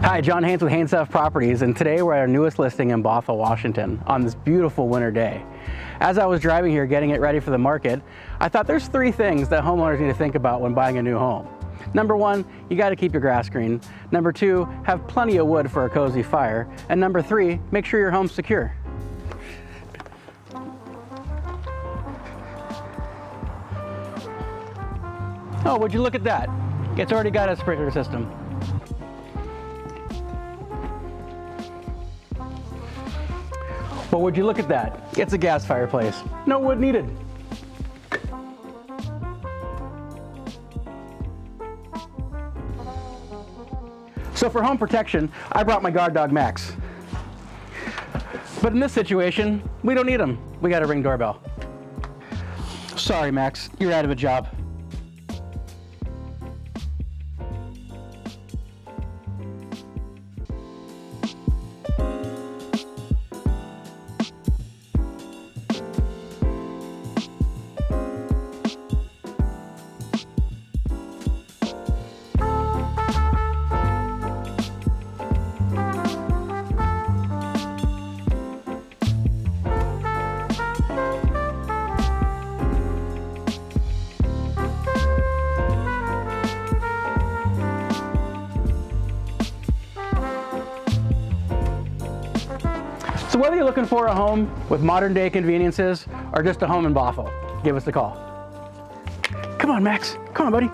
Hi, John Haynes with Haynes Properties, and today we're at our newest listing in Bothell, Washington on this beautiful winter day. As I was driving here getting it ready for the market, I thought there's three things that homeowners need to think about when buying a new home. Number one, you got to keep your grass green. Number two, have plenty of wood for a cozy fire. And number three, make sure your home's secure. Oh, would you look at that? It's already got a sprinkler system. But would you look at that? It's a gas fireplace. No wood needed. So for home protection, I brought my guard dog Max. But in this situation, we don't need him. We got a Ring doorbell. Sorry, Max, you're out of a job. So whether you're looking for a home with modern day conveniences or just a home in Bothell, give us a call. Come on, Max. Come on, buddy.